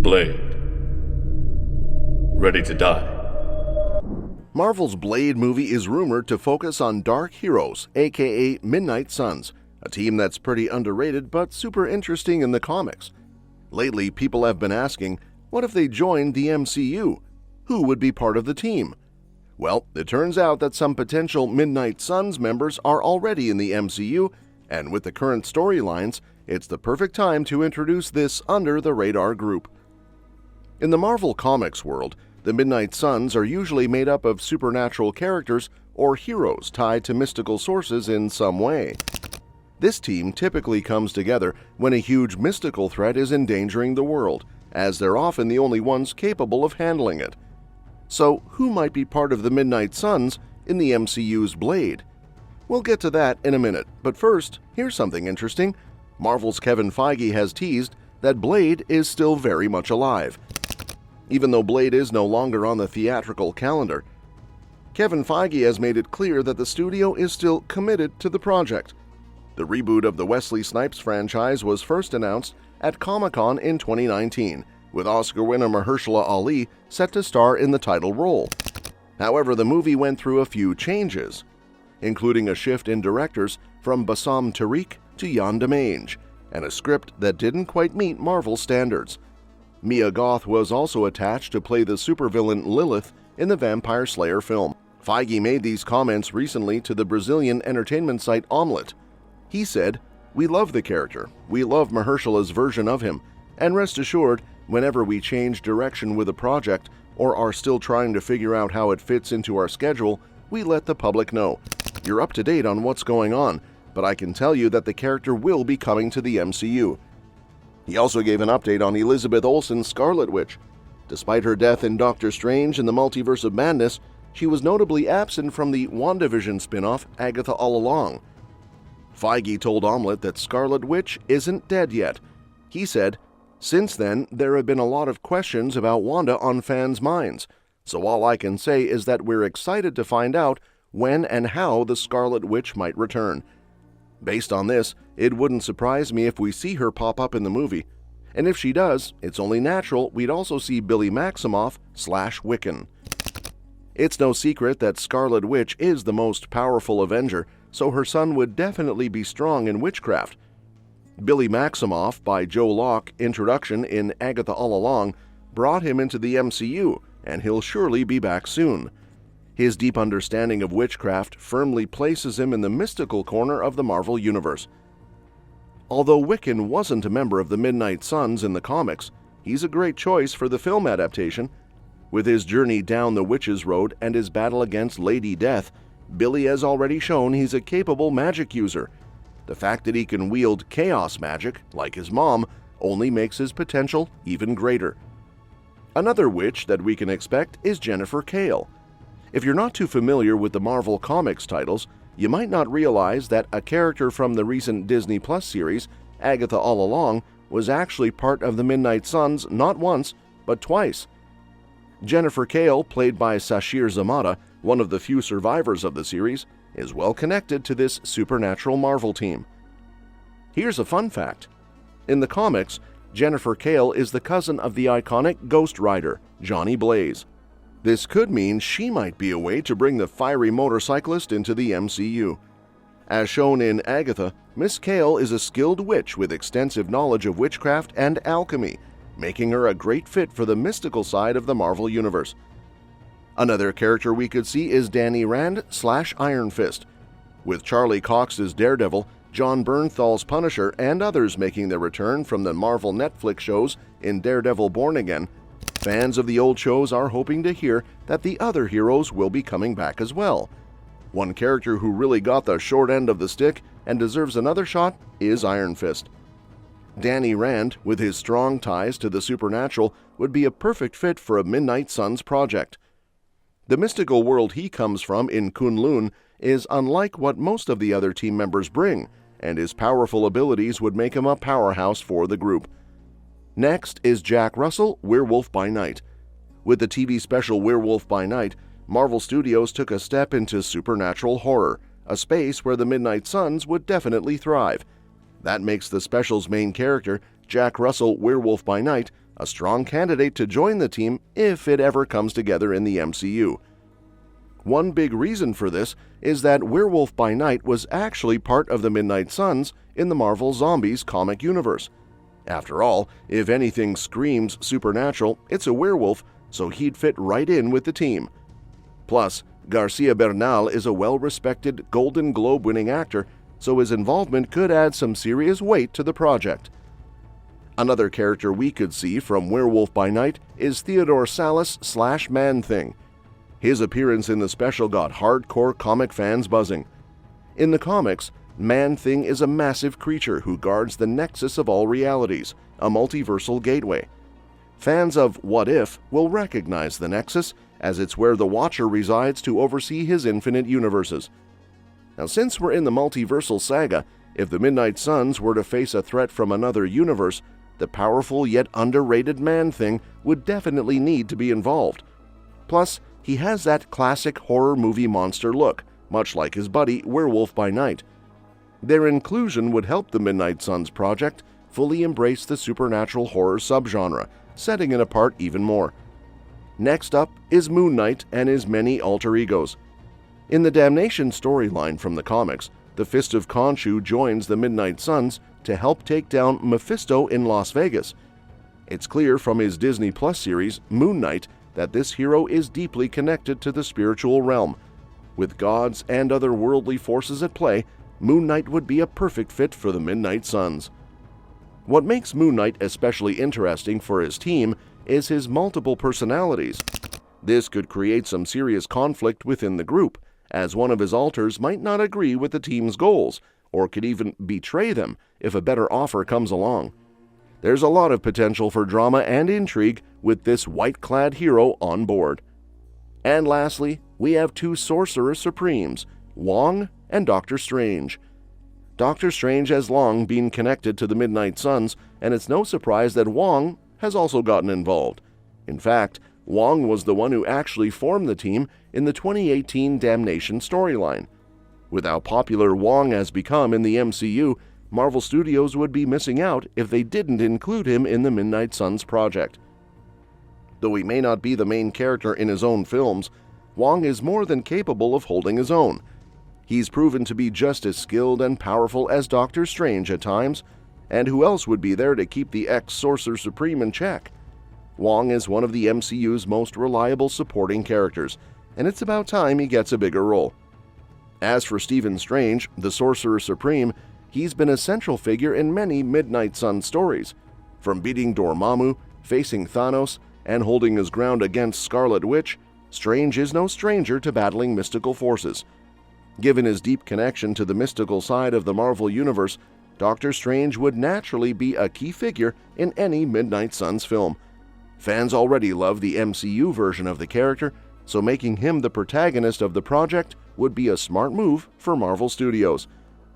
Blade. Ready to die. Marvel's Blade movie is rumored to focus on Dark Heroes, aka Midnight Suns, a team that's pretty underrated but super interesting in the comics. Lately, people have been asking, what if they joined the MCU? Who would be part of the team? Well, it turns out that some potential Midnight Suns members are already in the MCU, and with the current storylines, it's the perfect time to introduce this under-the-radar group. In the Marvel Comics world, the Midnight Suns are usually made up of supernatural characters or heroes tied to mystical sources in some way. This team typically comes together when a huge mystical threat is endangering the world, as they're often the only ones capable of handling it. So, who might be part of the Midnight Suns in the MCU's Blade? We'll get to that in a minute, but first, here's something interesting. Marvel's Kevin Feige has teased that Blade is still very much alive. Even though Blade is no longer on the theatrical calendar, Kevin Feige has made it clear that the studio is still committed to the project. The reboot of the Wesley Snipes franchise was first announced at Comic-Con in 2019, with Oscar winner Mahershala Ali set to star in the title role. However, the movie went through a few changes, including a shift in directors from Bassam Tariq to Jan de Mange, and a script that didn't quite meet Marvel standards. Mia Goth was also attached to play the supervillain Lilith in the Vampire Slayer film. Feige made these comments recently to the Brazilian entertainment site Omelette. He said, "We love the character, we love Mahershala's version of him, and rest assured, whenever we change direction with a project or are still trying to figure out how it fits into our schedule, we let the public know. You're up to date on what's going on, but I can tell you that the character will be coming to the MCU." He also gave an update on Elizabeth Olsen's Scarlet Witch. Despite her death in Doctor Strange and the Multiverse of Madness, she was notably absent from the WandaVision spin-off Agatha All Along. Feige told Omelette that Scarlet Witch isn't dead yet. He said, "Since then, there have been a lot of questions about Wanda on fans' minds, so all I can say is that we're excited to find out when and how the Scarlet Witch might return. Based on this, it wouldn't surprise me if we see her pop up in the movie. And if she does, it's only natural we'd also see Billy Maximoff / Wiccan." It's no secret that Scarlet Witch is the most powerful Avenger, so her son would definitely be strong in witchcraft. Billy Maximoff, by Joe Locke introduction in Agatha All Along, brought him into the MCU, and he'll surely be back soon. His deep understanding of witchcraft firmly places him in the mystical corner of the Marvel Universe. Although Wiccan wasn't a member of the Midnight Suns in the comics, he's a great choice for the film adaptation. With his journey down the Witch's Road and his battle against Lady Death, Billy has already shown he's a capable magic user. The fact that he can wield chaos magic, like his mom, only makes his potential even greater. Another witch that we can expect is Jennifer Kale. If you're not too familiar with the Marvel Comics titles, you might not realize that a character from the recent Disney Plus series, Agatha All Along, was actually part of the Midnight Suns not once, but twice. Jennifer Kale, played by Sashir Zamata, one of the few survivors of the series, is well connected to this supernatural Marvel team. Here's a fun fact. In the comics, Jennifer Kale is the cousin of the iconic Ghost Rider, Johnny Blaze. This could mean she might be a way to bring the fiery motorcyclist into the MCU. As shown in Agatha, Miss Kale is a skilled witch with extensive knowledge of witchcraft and alchemy, making her a great fit for the mystical side of the Marvel Universe. Another character we could see is Danny Rand / Iron Fist. With Charlie Cox's Daredevil, John Bernthal's Punisher, and others making their return from the Marvel Netflix shows in Daredevil Born Again, fans of the old shows are hoping to hear that the other heroes will be coming back as well. One character who really got the short end of the stick and deserves another shot is Iron Fist. Danny Rand, with his strong ties to the supernatural, would be a perfect fit for a Midnight Suns project. The mystical world he comes from in Kunlun is unlike what most of the other team members bring, and his powerful abilities would make him a powerhouse for the group. Next is Jack Russell, Werewolf by Night. With the TV special Werewolf by Night, Marvel Studios took a step into supernatural horror, a space where the Midnight Suns would definitely thrive. That makes the special's main character Jack Russell Werewolf by Night a strong candidate to join the team if it ever comes together in the MCU. One big reason for this is that Werewolf by Night was actually part of the Midnight Suns in the Marvel Zombies comic universe. After all, if anything screams supernatural, it's a werewolf, so he'd fit right in with the team. Plus, Garcia Bernal is a well-respected Golden Globe-winning actor, so his involvement could add some serious weight to the project. Another character we could see from Werewolf by Night is Theodore Salas / Man-Thing. His appearance in the special got hardcore comic fans buzzing. In the comics, Man-Thing is a massive creature who guards the nexus of all realities, a multiversal gateway. Fans of What If will recognize the nexus, as it's where the Watcher resides to oversee his infinite universes. Now, since we're in the multiversal saga, if the Midnight Suns were to face a threat from another universe, the powerful yet underrated Man-Thing would definitely need to be involved. Plus, he has that classic horror movie monster look, much like his buddy Werewolf by Night. Their inclusion would help the Midnight Suns project fully embrace the supernatural horror subgenre, setting it apart even more. Next up is Moon Knight and his many alter egos. In the Damnation storyline from the comics, the Fist of Khonshu joins the Midnight Suns to help take down Mephisto in Las Vegas. It's clear from his Disney Plus series, Moon Knight, that this hero is deeply connected to the spiritual realm. With gods and other worldly forces at play, Moon Knight would be a perfect fit for the Midnight Suns. What makes Moon Knight especially interesting for his team is his multiple personalities. This could create some serious conflict within the group, as one of his alters might not agree with the team's goals, or could even betray them if a better offer comes along. There's a lot of potential for drama and intrigue with this white-clad hero on board. And lastly, we have two Sorcerer Supremes, Wong and Doctor Strange. Doctor Strange has long been connected to the Midnight Suns, and it's no surprise that Wong has also gotten involved. In fact, Wong was the one who actually formed the team in the 2018 Damnation storyline. With how popular Wong has become in the MCU, Marvel Studios would be missing out if they didn't include him in the Midnight Suns project. Though he may not be the main character in his own films, Wong is more than capable of holding his own. He's proven to be just as skilled and powerful as Doctor Strange at times, and who else would be there to keep the ex-Sorcerer Supreme in check? Wong is one of the MCU's most reliable supporting characters, and it's about time he gets a bigger role. As for Stephen Strange, the Sorcerer Supreme, he's been a central figure in many Midnight Suns stories. From beating Dormammu, facing Thanos, and holding his ground against Scarlet Witch, Strange is no stranger to battling mystical forces. Given his deep connection to the mystical side of the Marvel Universe, Doctor Strange would naturally be a key figure in any Midnight Suns film. Fans already love the MCU version of the character, so making him the protagonist of the project would be a smart move for Marvel Studios.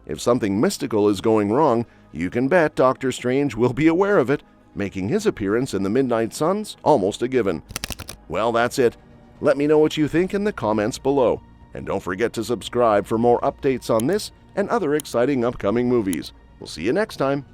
If something mystical is going wrong, you can bet Doctor Strange will be aware of it, making his appearance in the Midnight Suns almost a given. Well, that's it. Let me know what you think in the comments below. And don't forget to subscribe for more updates on this and other exciting upcoming movies. We'll see you next time.